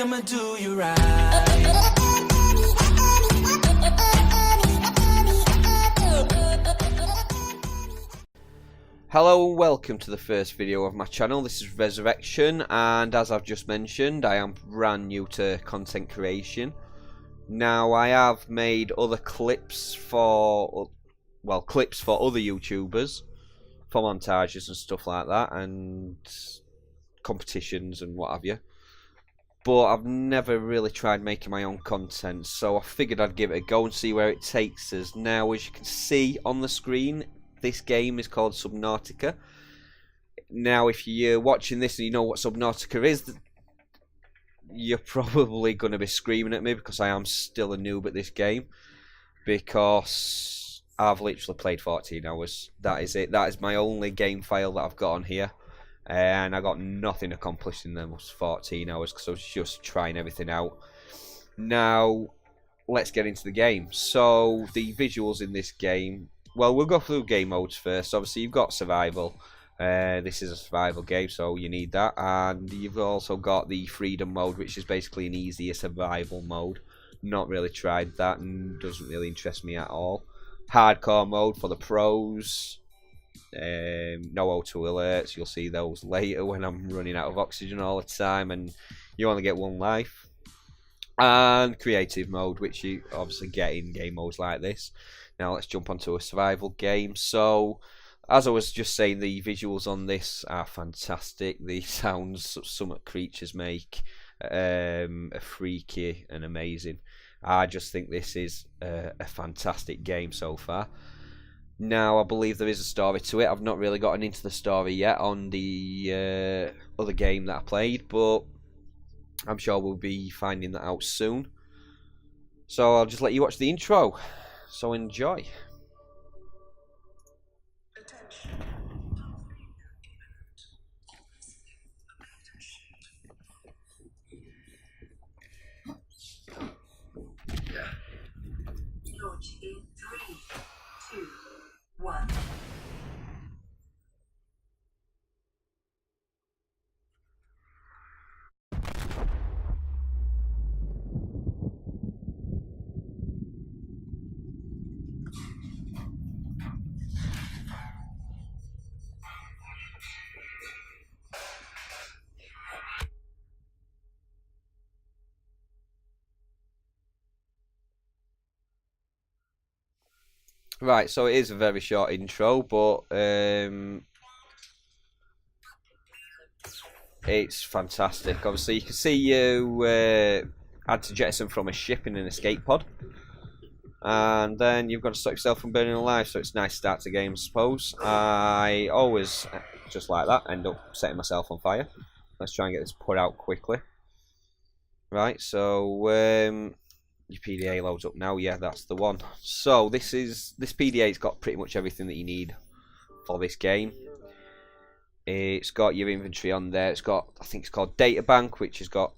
I'ma do you right. Hello and welcome to the first video of my channel. This is Resurrection, and as I've just mentioned, I am brand new to content creation. Now, I have made other clips for, well, clips for other YouTubers, for montages and stuff like that, and competitions and what have you. But I've never really tried making my own content, so I figured I'd give it a go and see where it takes us. Now, as you can see on the screen, this game is called Subnautica. Now, if you're watching this and you know what Subnautica is, you're probably going to be screaming at me because I am still a noob at this game. Because I've literally played 14 hours. That is it. That is my only game file that I've got on here. And I got nothing accomplished in those 14 hours because I was just trying everything out. Now, let's get into the game. So, the visuals in this game... Well, we'll go through game modes first. Obviously, you've got survival. This is a survival game, so you need that. And you've also got the freedom mode, which is basically an easier survival mode. Not really tried that and doesn't really interest me at all. Hardcore mode for the pros. No O2 alerts. You'll see those later when I'm running out of oxygen all the time and you only get one life. And creative mode, which you obviously get in game modes like this. Now let's jump onto a survival game. So, as I was just saying, the visuals on this are fantastic. The sounds some creatures make are freaky and amazing. I just think this is a fantastic game so far. Now, I believe there is a story to it. I've not really gotten into the story yet on the other game that I played, but I'm sure we'll be finding that out soon. So I'll just let you watch the intro. So enjoy. Launch in 3, 2, 1. Right, so it is a very short intro, but it's fantastic. Obviously, you can see you had to jettison from a ship in an escape pod, and then you've got to stop yourself from burning alive. So it's a nice start to the game, I suppose. I always, just like that, end up setting myself on fire. Let's try and get this put out quickly. Right, so your PDA loads up now. Yeah, that's the one. So this PDA's got pretty much everything that you need for this game. It's got your inventory on there. It's got, I think it's called Data Bank, which has got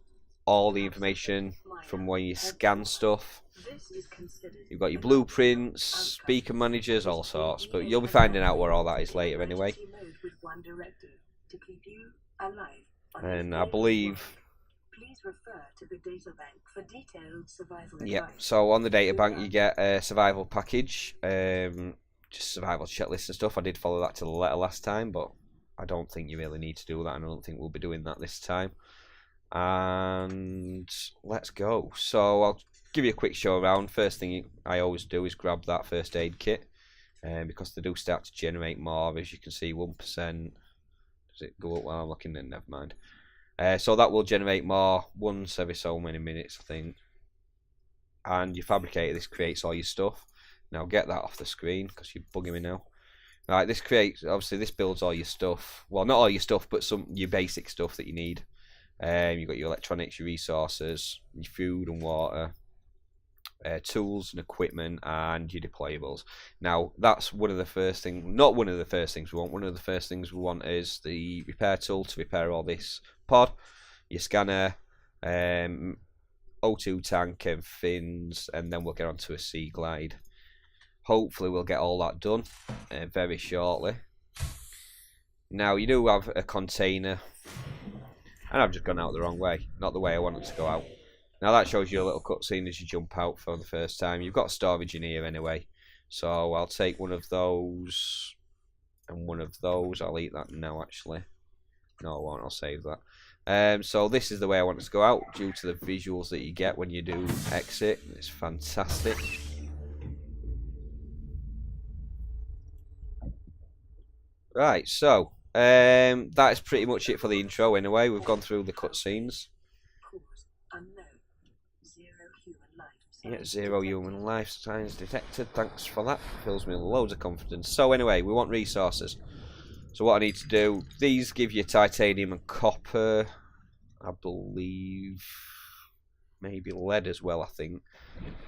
all the information from when you scan stuff. You've got your blueprints, speaker managers, all sorts. But you'll be finding out where all that is later anyway. And I believe... Refer to the data bank for detailed survival yeah, advice. so on the data bank you get a survival package, just survival checklist and stuff. I did follow that to the letter last time, but I don't think you really need to do that, and I don't think we'll be doing that this time. And let's go. So I'll give you a quick show around. First thing I always do is grab that first aid kit, because they do start to generate more. As you can see, 1%. Does it go up while I'm looking? Then never mind. So that will generate more once every so many minutes, I think. And your fabricator, this creates all your stuff. Now get that off the screen because you're bugging me now. Right, this creates, obviously this builds all your stuff. Well, not all your stuff, but your basic stuff that you need. You've got your electronics, your resources, your food and water, tools and equipment, and your deployables. Now that's one of the first things, not one of the first things we want. One of the first things we want is the repair tool to repair all this pod, your scanner, O2 tank and fins, and then we'll get onto a sea glide. Hopefully we'll get all that done very shortly. Now you do have a container And I've just gone out the wrong way, not the way I wanted to go out. Now that shows you a little cutscene as you jump out for the first time. You've got storage in here anyway, so I'll take one of those and one of those. I'll eat that now actually. No, I won't, I'll save that. So this is the way I wanted to go out due to the visuals that you get when you do exit. It's fantastic. Right, so that is pretty much it for the intro anyway. We've gone through the cutscenes. Yeah, 0 human life signs detected. Thanks for that. Fills me with loads of confidence. So anyway, we want resources. So what I need to do, these give you titanium and copper, I believe, maybe lead as well, I think.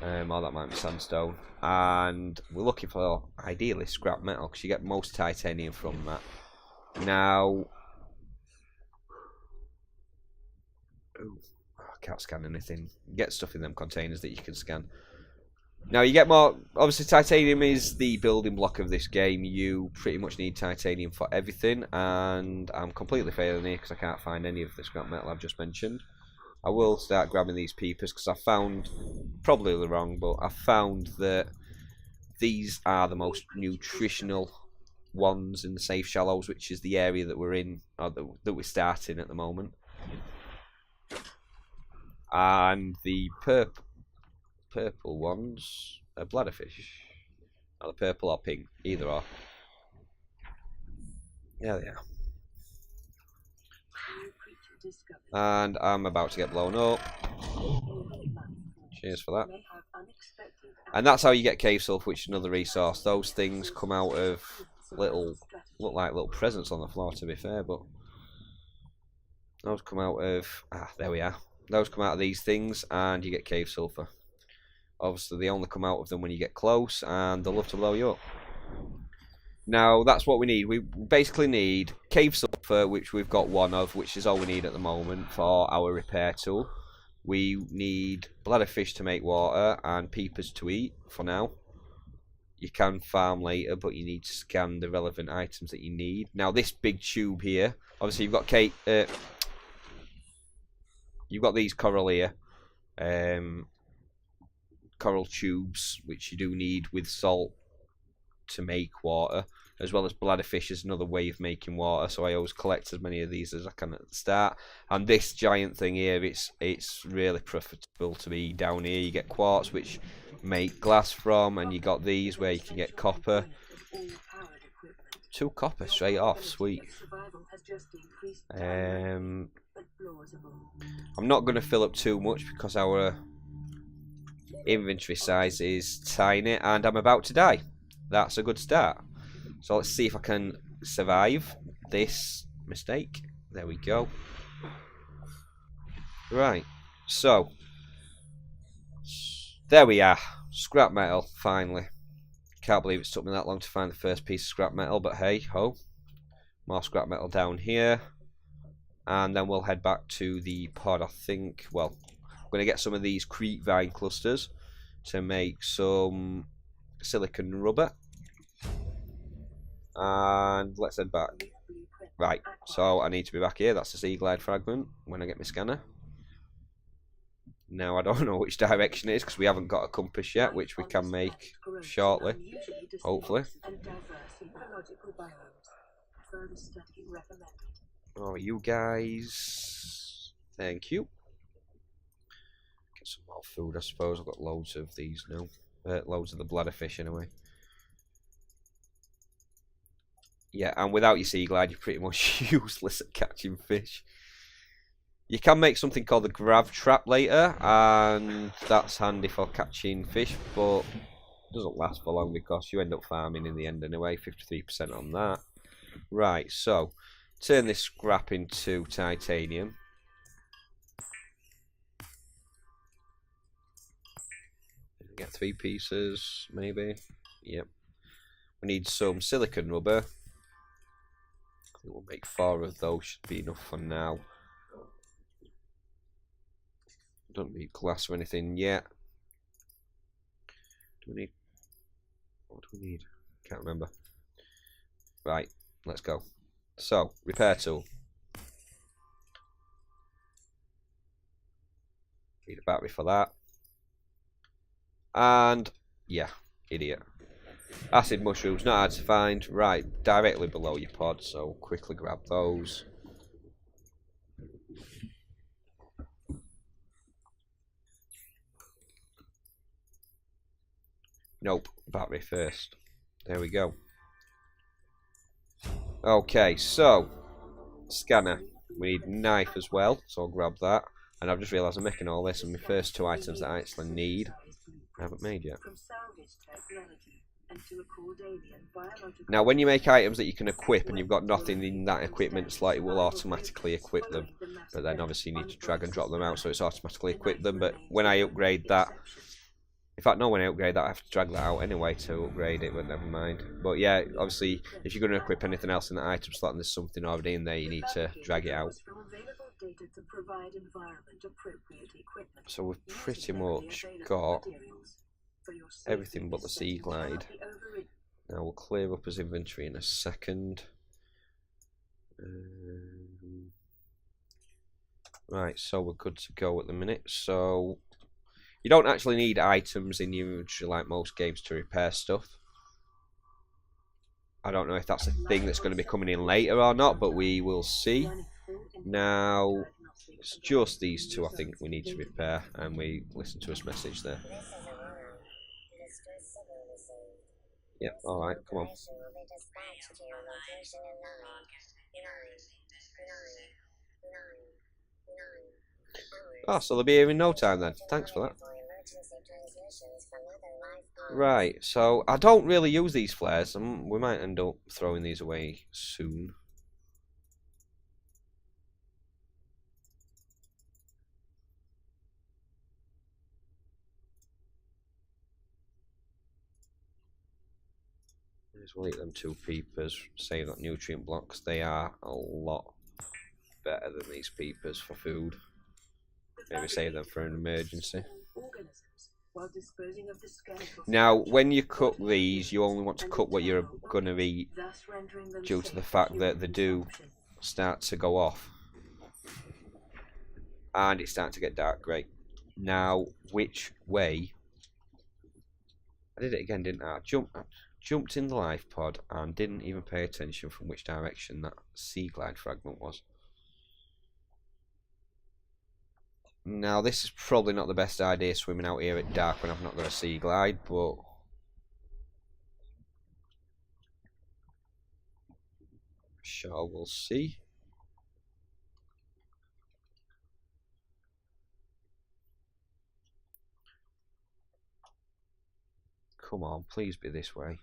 Oh, that might be sandstone. And we're looking for, ideally, scrap metal, because you get most titanium from that. Now, ooh, I can't scan anything. You get stuff in them containers that you can scan. Now you get more, obviously titanium is the building block of this game. You pretty much need titanium for everything, and I'm completely failing here because I can't find any of the scrap metal I've just mentioned. I will start grabbing these peepers because I found, probably wrong, but I found that these are the most nutritional ones in the safe shallows, which is the area that we're in, or that we're starting at the moment. And the purple ones are bladderfish. Either purple or pink, either or. Yeah, they are. And I'm about to get blown up. Cheers for that. And that's how you get cave sulfur, which is another resource. Those things come out of look like little presents on the floor, to be fair, but those come out of, there we are. Those come out of these things, and you get cave sulfur. Obviously, they only come out of them when you get close, and they'll love to blow you up. Now, that's what we need. We basically need cave sulfur, which we've got one of, which is all we need at the moment for our repair tool. We need bladderfish to make water, and peepers to eat, for now. You can farm later, but you need to scan the relevant items that you need. Now, this big tube here, obviously you've got these coral here. Coral tubes, which you do need with salt to make water, as well as bladderfish is another way of making water, so I always collect as many of these as I can at the start. And this giant thing here, it's really profitable to be down here. You get quartz, which make glass from, and you got these where you can get copper. 2 copper straight off, sweet. I'm not going to fill up too much because our inventory size is tiny, and I'm about to die. That's a good start. So let's see if I can survive this mistake. There we go. Right, so there we are. Scrap metal, finally. Can't believe it's took me that long to find the first piece of scrap metal, but hey ho. More scrap metal down here. And then we'll head back to the pod, I think. Well, I'm going to get some of these creep vine clusters to make some silicon rubber. And let's head back. Right, so I need to be back here. That's the sea glide fragment when I get my scanner. Now I don't know which direction it is because we haven't got a compass yet, which we can make shortly, hopefully. Oh, you guys, thank you. Get some more food, I suppose. I've got loads of these now. Loads of the bladderfish anyway. Yeah, and without your sea glide, you're pretty much useless at catching fish. You can make something called the grav trap later, and that's handy for catching fish, but it doesn't last for long because you end up farming in the end anyway. 53% on that. Right, so turn this scrap into titanium. Get 3 pieces, maybe. Yep. We need some silicon rubber. We'll make 4 of those, should be enough for now. Don't need glass or anything yet. Do we need... What do we need? Can't remember. Right, let's go. So, repair tool. Need a battery for that. And yeah, idiot. Acid mushrooms, not hard to find. Right, directly below your pod, so quickly grab those. Nope, battery first. There we go. Okay, so scanner. We need knife as well, so I'll grab that. And I've just realised I'm making all this, and my first two items that I actually need, I haven't made yet. Now, when you make items that you can equip and you've got nothing in that equipment slot, it will automatically equip them. But then obviously you need to drag and drop them out, so it's automatically equip them. But when I upgrade that, in fact, no, when I upgrade that, I have to drag that out anyway to upgrade it, but never mind. But yeah, obviously, if you're going to equip anything else in the item slot and there's something already in there, you need to drag it out. So we've pretty much got everything but the sea glide. Now we'll clear up his inventory in a second. Right, so we're good to go at the minute. So you don't actually need items in your inventory like most games to repair stuff. I don't know if that's a thing that's going to be coming in later or not, but we will see. Now, it's just these two I think we need to repair, and we listen to his message there. Yep, alright, come on. Oh, so they'll be here in no time then. Thanks for that. Right, so I don't really use these flares. We might end up throwing these away soon. We'll eat them 2 peepers, save that nutrient blocks. They are a lot better than these peepers for food. Maybe save them for an emergency. Now, when you cook these, you only want to cook what you're going to eat, due to the fact that they do start to go off. And it's starting to get dark, great. Now, which way? I did it again, didn't I? Jumped in the life pod and didn't even pay attention from which direction that sea glide fragment was. Now, this is probably not the best idea, swimming out here at dark when I've not got a sea glide, but sure, we'll see. Come on, please be this way.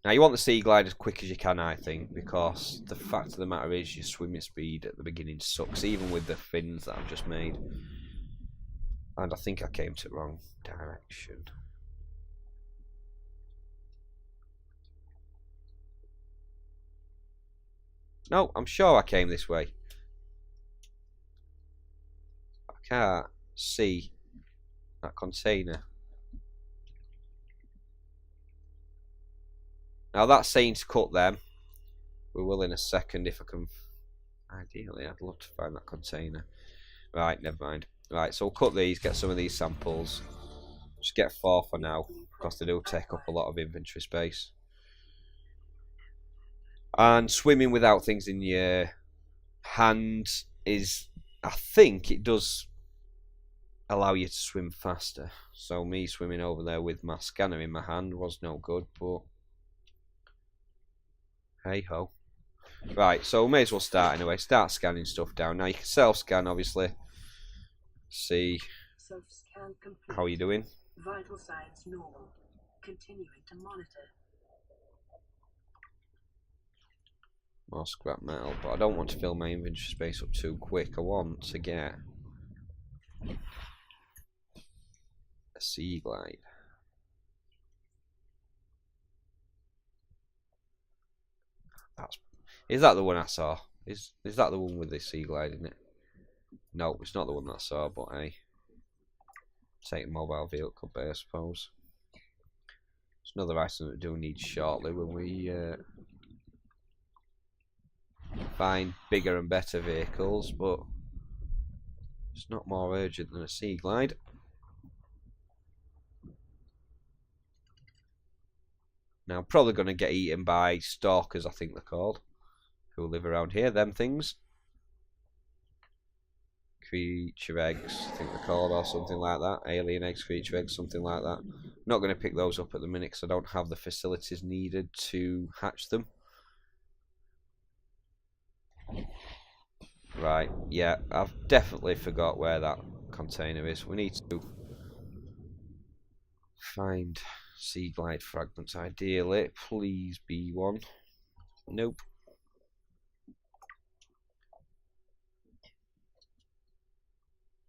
Now, you want the sea glide as quick as you can, I think, because the fact of the matter is your swimming speed at the beginning sucks, even with the fins that I've just made. And I think I came to the wrong direction. No, I'm sure I came this way. I can't see that container. Now that's saying to cut them. We will in a second if I can. Ideally, I'd love to find that container. Right, never mind. Right, so we'll cut these, get some of these samples. Just get 4 for now, because they do take up a lot of inventory space. And swimming without things in your hand is, I think it does allow you to swim faster. So me swimming over there with my scanner in my hand was no good, but hey ho. Right, so we may as well start anyway. Start scanning stuff down. Now you can self-scan, obviously. See how you're doing. Vital signs normal. Continuing to monitor. More scrap metal, but I don't want to fill my inventory space up too quick. I want to get a sea glide. Is that the one I saw? Is that the one with the sea glide in it? No, it's not the one that I saw, but hey. Take mobile vehicle bay, I suppose. It's another item that we do need shortly when we find bigger and better vehicles, but It's not more urgent than a sea glide. Now I'm probably going to get eaten by stalkers, I think they're called, who live around here. Them things. Creature eggs, I think they're called, or something like that. Alien eggs, creature eggs, something like that. Not going to pick those up at the minute because I don't have the facilities needed to hatch them. Right, yeah, I've definitely forgot where that container is. We need to find sea glide fragments, ideally. Please be one. Nope.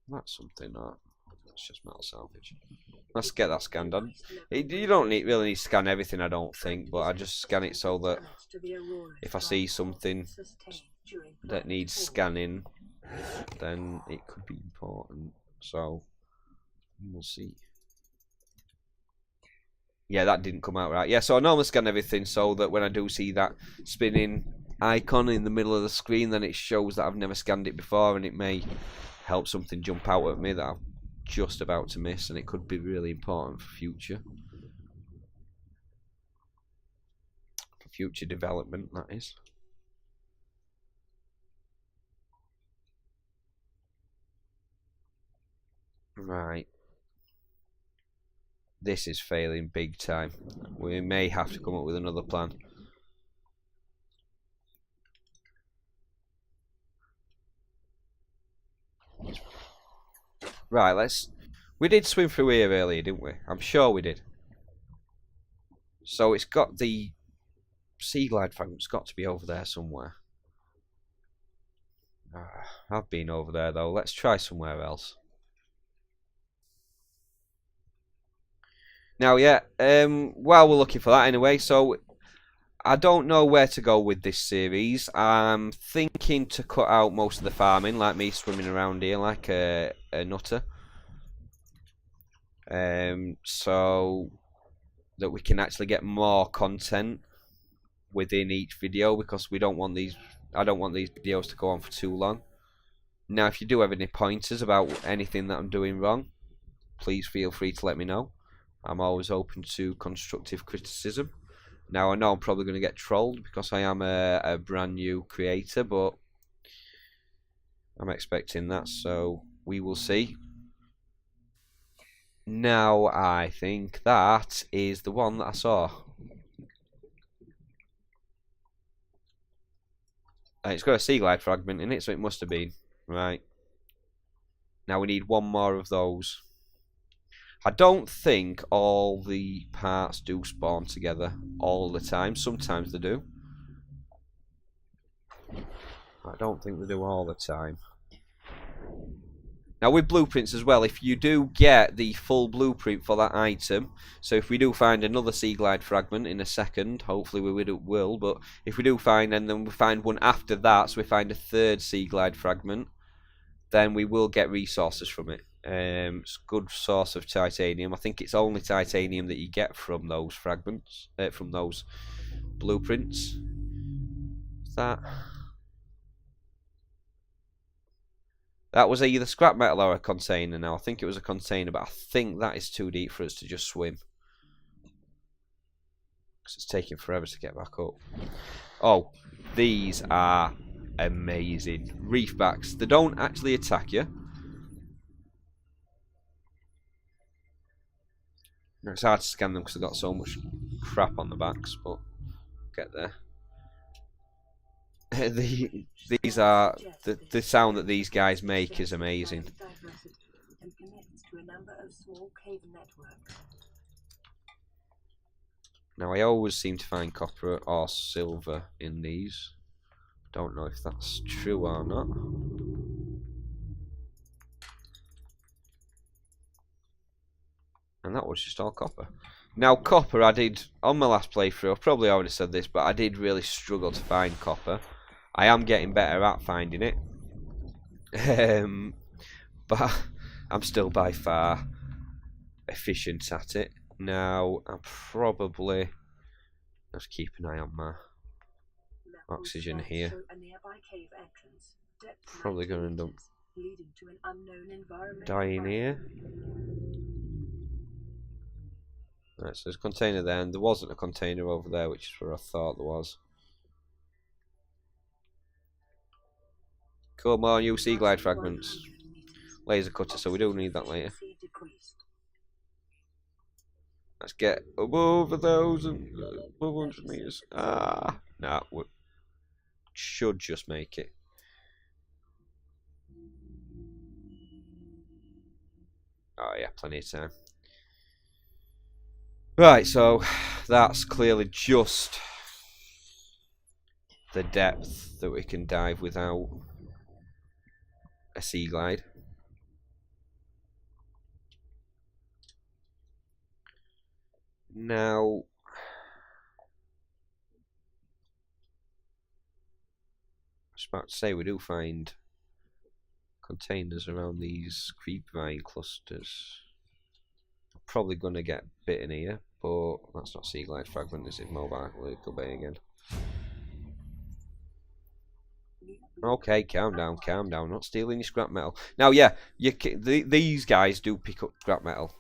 That's something. That's just metal salvage. Let's get that scanned on. You don't really need to scan everything, I don't think, but I just scan it so that if I see something that needs scanning, then it could be important. So we'll see. Yeah, that didn't come out right. Yeah, so I normally scan everything so that when I do see that spinning icon in the middle of the screen, then it shows that I've never scanned it before, and it may help something jump out at me that I'm just about to miss, and it could be really important for future development, that is. Right. This is failing big time. We may have to come up with another plan. Right, we did swim through here earlier, didn't we? I'm sure we did. So it's got the sea glide fragment's got to be over there somewhere. I've been over there though. Let's try somewhere else. Now, yeah, while we're looking for that anyway, so I don't know where to go with this series. I'm thinking to cut out most of the farming, like me swimming around here like a nutter. So that we can actually get more content within each video, because I don't want these videos to go on for too long. Now, if you do have any pointers about anything that I'm doing wrong, please feel free to let me know. I'm always open to constructive criticism. Now, I know I'm probably going to get trolled because I am a brand new creator, but I'm expecting that, so we will see. Now, I think that is the one that I saw. It's got a sea glide fragment in it, so it must have been. Right. Now we need one more of those. I don't think all the parts do spawn together all the time. Sometimes they do. I don't think they do all the time. Now with blueprints as well, if you do get the full blueprint for that item, so if we do find another sea glide fragment in a second, hopefully we will, but if we do find, and then we find one after that, so we find a third sea glide fragment, then we will get resources from it. It's a good source of titanium. I think it's only titanium that you get from those fragments, from those blueprints. Is that was either scrap metal or a container. Now I think it was a container, but I think that is too deep for us to just swim, because it's taking forever to get back up. Oh, these are amazing. Reefbacks. They don't actually attack you. It's hard to scan them because they've got so much crap on the backs, but get there. These are the sound that these guys make is amazing. Now I always seem to find copper or silver in these. Don't know if that's true or not. And that was just all copper. Now copper, I did on my last playthrough, I've probably already said this, but I did really struggle to find copper. I am getting better at finding it, but I'm still by far efficient at it. Now I'm probably, let's keep an eye on my oxygen here. Probably going to end up leading to an unknown environment. Dying here. Right, so there's a container there, and there wasn't a container over there, which is where I thought there was. Come on, you sea glide fragments. Laser cutter, so we do need that later. Let's get above 1,100 meters. Ah, nah, we should just make it. Oh yeah, plenty of time. Right, so that's clearly just the depth that we can dive without a sea glide. Now, I was about to say we do find containers around these creep vine clusters. I'm probably going to get bitten here, but that's not sea glide fragment, is it? Mobile Legal Bay again. Okay, calm down, calm down. Not stealing your scrap metal. Now, yeah, these guys do pick up scrap metal.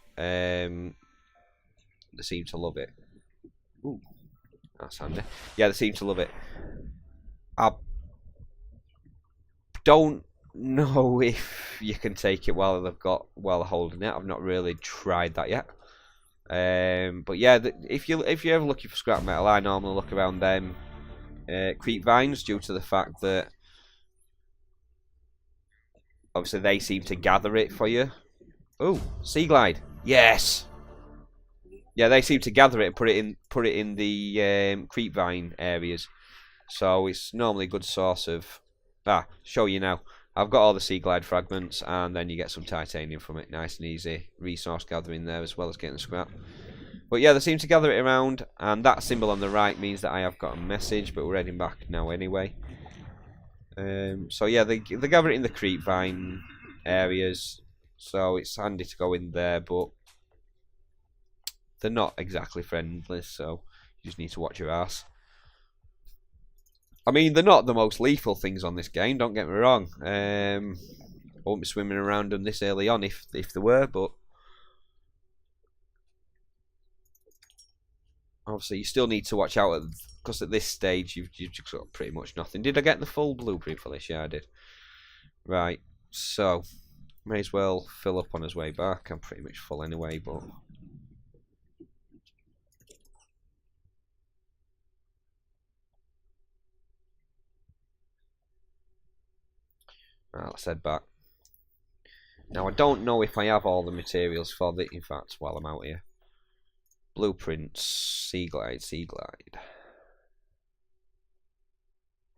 They seem to love it. Ooh, that's handy. Yeah, they seem to love it. I don't know if you can take it while they're holding it. I've not really tried that yet. But yeah, if you're ever looking for scrap metal, I normally look around them creep vines due to the fact that obviously they seem to gather it for you. Oh, sea glide. Yes. Yeah, they seem to gather it and put it in the creep vine areas. So it's normally a good source of. Show you now. I've got all the sea glide fragments, and then you get some titanium from it. Nice and easy resource gathering there, as well as getting scrap. But yeah, they seem to gather it around, and that symbol on the right means that I have got a message. But we're heading back now anyway. So yeah, they gather it in the creep vine areas, so it's handy to go in there, but they're not exactly friendly, so you just need to watch your ass. I mean, they're not the most lethal things on this game, don't get me wrong. I won't be swimming around them this early on if they were, but obviously you still need to watch out, because at this stage you've just got pretty much nothing. Did I get the full blueprint for this? Yeah, I did. Right, so may as well fill up on his way back. I'm pretty much full anyway, but right, let's head back. Now, I don't know if I have all the materials for the. In fact, while I'm out here, blueprints, sea glide.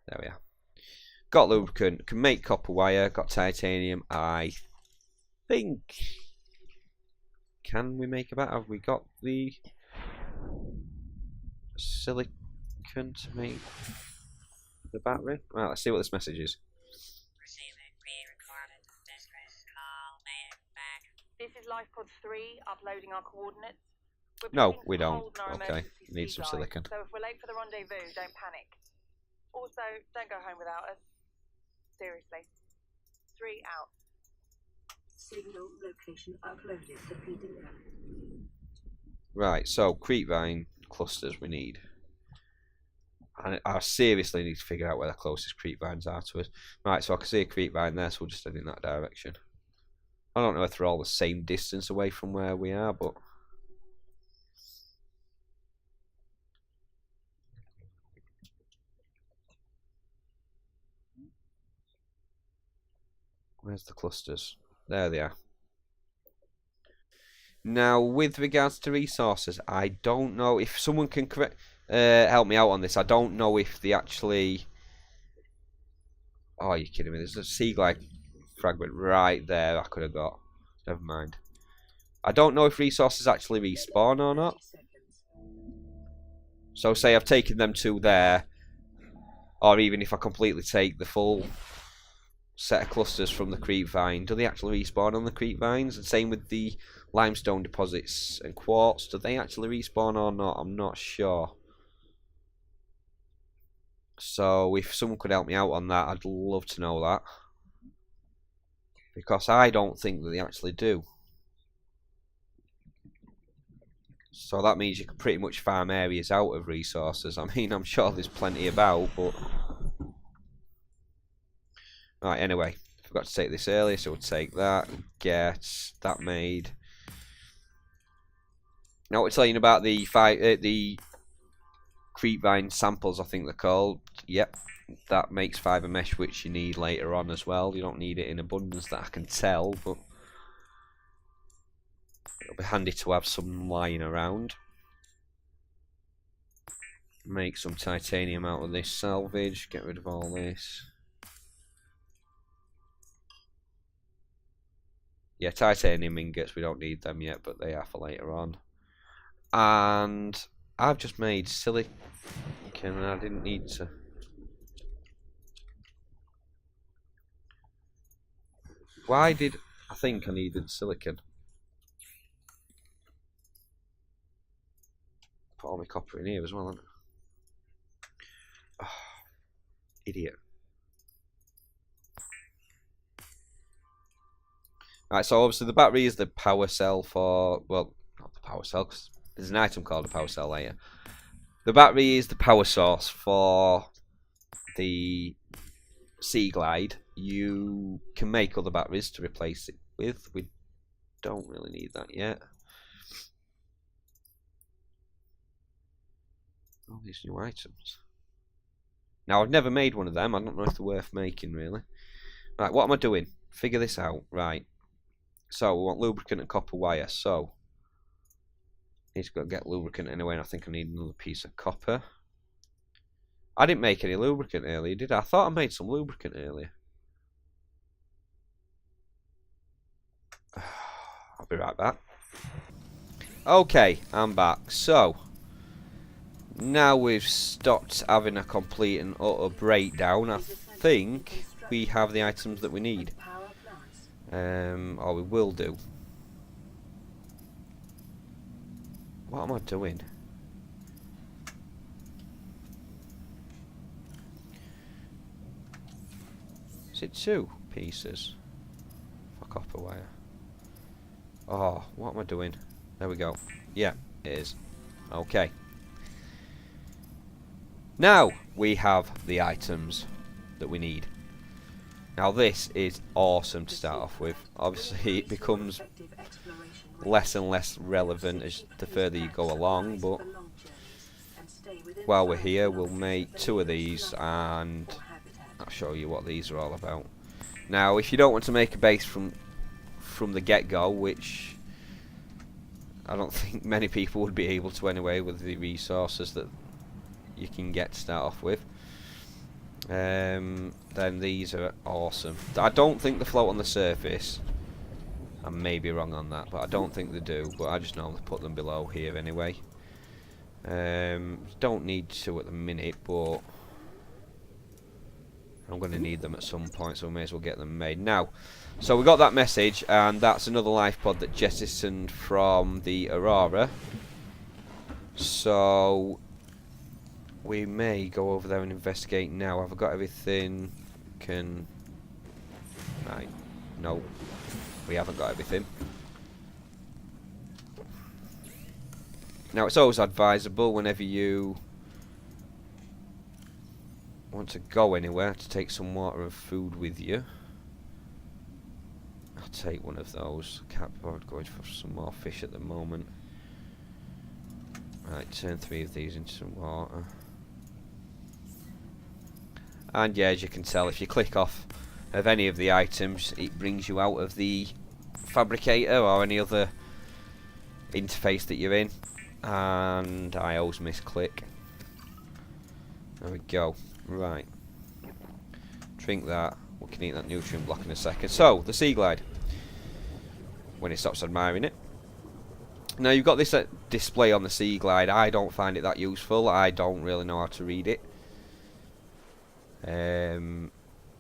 There we are. Got lubricant, can make copper wire, got titanium. I think. Can we make a battery? Have we got the silicon to make the battery? Right, let's see what this message is. This is Life Pod 3, uploading our coordinates. No, we don't. Okay, need some silicon. So if we're late for the rendezvous, don't panic. Also, don't go home without us. Seriously. 3 out. Signal location uploaded to PDF. Right, so creep vine clusters we need. And I seriously need to figure out where the closest creep vines are to us. Right, so I can see a creep vine there, so we'll just head in that direction. I don't know if they're all the same distance away from where we are, but where's the clusters? There they are. Now, with regards to resources, I don't know if someone can help me out on this. I don't know if they actually. Oh, you're kidding me! There's a sea glide fragment right there. I could have got. Never mind. I don't know if resources actually respawn or not. So, say I've taken them to there, or even if I completely take the full set of clusters from the creep vine, do they actually respawn on the creep vines? And same with the limestone deposits and quartz, do they actually respawn or not? I'm not sure. So if someone could help me out on that, I'd love to know that. because I don't think that they actually do. So that means you can pretty much farm areas out of resources. I mean, I'm sure there's plenty about, but... Right, anyway. Forgot to take this earlier, so we'll take that. Get that made. Now we're telling you about the creepvine samples, I think they're called. Yep. That makes fibre mesh, which you need later on as well. You don't need it in abundance, that I can tell, but... It'll be handy to have some lying around. Make some titanium out of this salvage. Get rid of all this. Yeah, titanium ingots, we don't need them yet, but they are for later on. And I've just made silicon and I didn't need to. Why did I think I needed silicon? Put all my copper in here as well, haven't I? Oh, idiot. Right, so obviously the battery is the power cell for, well, not the power cell, because there's an item called a power cell later. The battery is the power source for the Sea Glide. You can make other batteries to replace it with. We don't really need that yet. All these new items. Now, I've never made one of them. I don't know if they're worth making, really. Right, what am I doing? Figure this out. Right. So, we want lubricant and copper wire. So, need to go get lubricant anyway, and I think I need another piece of copper. I didn't make any lubricant earlier, did I? I thought I made some lubricant earlier. I'll be right back. Okay, I'm back. So, now we've stopped having a complete and utter breakdown. I think we have the items that we need. Or we will do. What am I doing? Is it 2 pieces for copper wire? Oh, what am I doing? There we go. Yeah, it is. Okay. Now we have the items that we need. Now this is awesome to start off with. Obviously it becomes less and less relevant as the further you go along, but while we're here we'll make 2 of these and I'll show you what these are all about. Now if you don't want to make a base from the get-go, which I don't think many people would be able to anyway with the resources that you can get to start off with, then these are awesome. I don't think they float on the surface. I may be wrong on that, but I don't think they do, but I just normally put them below here anyway. Don't need to at the minute, but I'm going to need them at some point, so we may as well get them made now. So we got that message, and that's another life pod that jettisoned from the Aurora. So we may go over there and investigate now. Have I got everything? Right. No. We haven't got everything. Now it's always advisable whenever you want to go anywhere to take some water and food with you. I'll take one of those. Can't bother going for some more fish at the moment. Right, turn 3 of these into some water. And yeah, as you can tell, if you click off of any of the items, it brings you out of the fabricator or any other interface that you're in. And I always misclick. There we go. Right. Drink that. We can eat that nutrient block in a second. So, the Sea Glide. When it stops admiring it. Now, you've got this display on the Sea Glide. I don't find it that useful. I don't really know how to read it.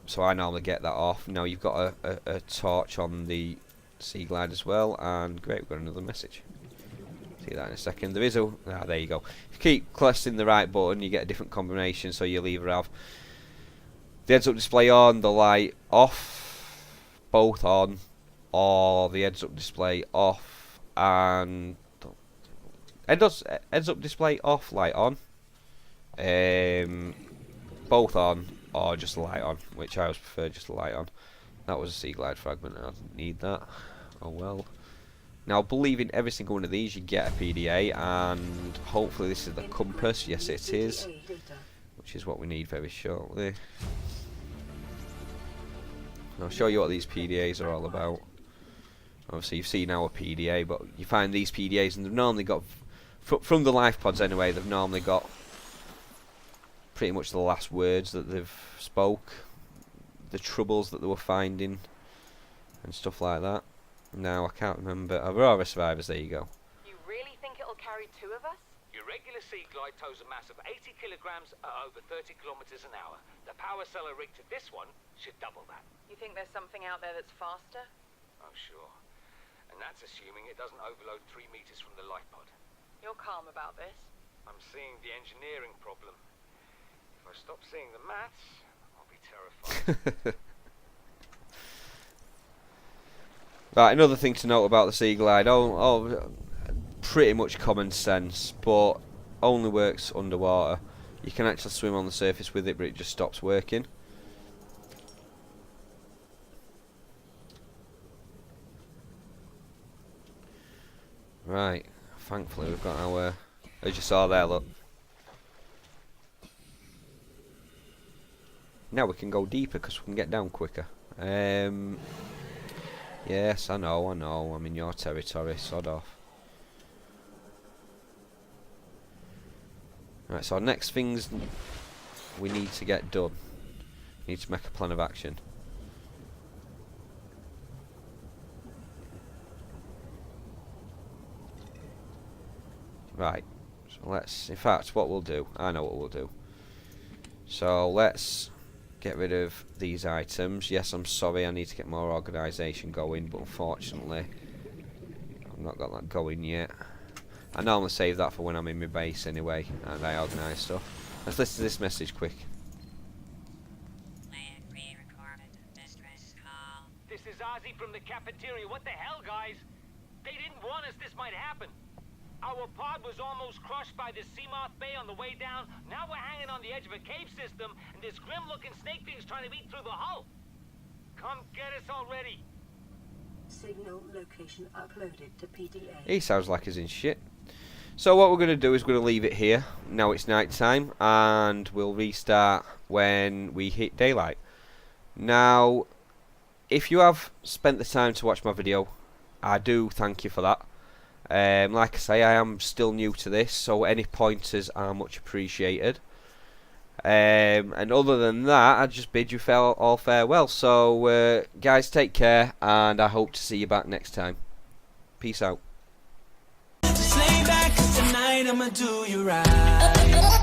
So I normally get that off. Now you've got a torch on the Sea Glide as well, and great, we've got another message. See that in a second. There is a there you go. If you keep pressing the right button, you get a different combination. So you'll either have the heads-up display on, the light off, both on, or the heads-up display off, and heads-up display off, light on, both on, or just light on, which I always prefer just light on. That was a sea glide fragment, I didn't need that. Oh well. Now, I believe in every single one of these you get a PDA, and hopefully this is the compass. Yes, it is, which is what we need very shortly. I'll show you what these PDAs are all about. Obviously, you've seen our PDA, but you find these PDAs, and they've normally got, from the life pods anyway, they've normally got pretty much the last words that they've spoke, the troubles that they were finding, and stuff like that. Now, I can't remember. Aurora Survivors, there you go. You really think it'll carry 2 of us? Your regular sea glide tows a mass of 80 kilograms at over 30 kilometers an hour. The power cellar rig to this one should double that. You think there's something out there that's faster? Oh, sure. And that's assuming it doesn't overload 3 meters from the life pod. You're calm about this. I'm seeing the engineering problem. If I stop seeing the maths, I'll be terrified. Right, another thing to note about the Sea Glide, pretty much common sense, but only works underwater. You can actually swim on the surface with it, but it just stops working. Right, thankfully we've got our, as you saw there, look. Now we can go deeper because we can get down quicker. Yes, I know, I'm in your territory, sod off. Right, so our next things we need to get done. We need to make a plan of action. Right, so let's, in fact, what we'll do, I know what we'll do. So let's get rid of these items. Yes, I'm sorry, I need to get more organisation going, but unfortunately I've not got that going yet. I normally save that for when I'm in my base anyway, and I organise stuff. Let's listen to this message quick. This is Ozzy from the cafeteria. What the hell, guys? They didn't warn us this might happen. Our pod was almost crushed by the Seamoth Bay on the way down. Now we're hanging on the edge of a cave system, and this grim-looking snake thing's trying to eat through the hull. Come get us already. Signal location uploaded to PDA. He sounds like he's in shit. So what we're going to do is we're going to leave it here. Now it's night time, and we'll restart when we hit daylight. Now, if you have spent the time to watch my video, I do thank you for that. Like I say, I am still new to this, so any pointers are much appreciated. And other than that, I just bid you all farewell. So, guys, take care, and I hope to see you back next time. Peace out. Just lay back, 'cause tonight I'ma do you right.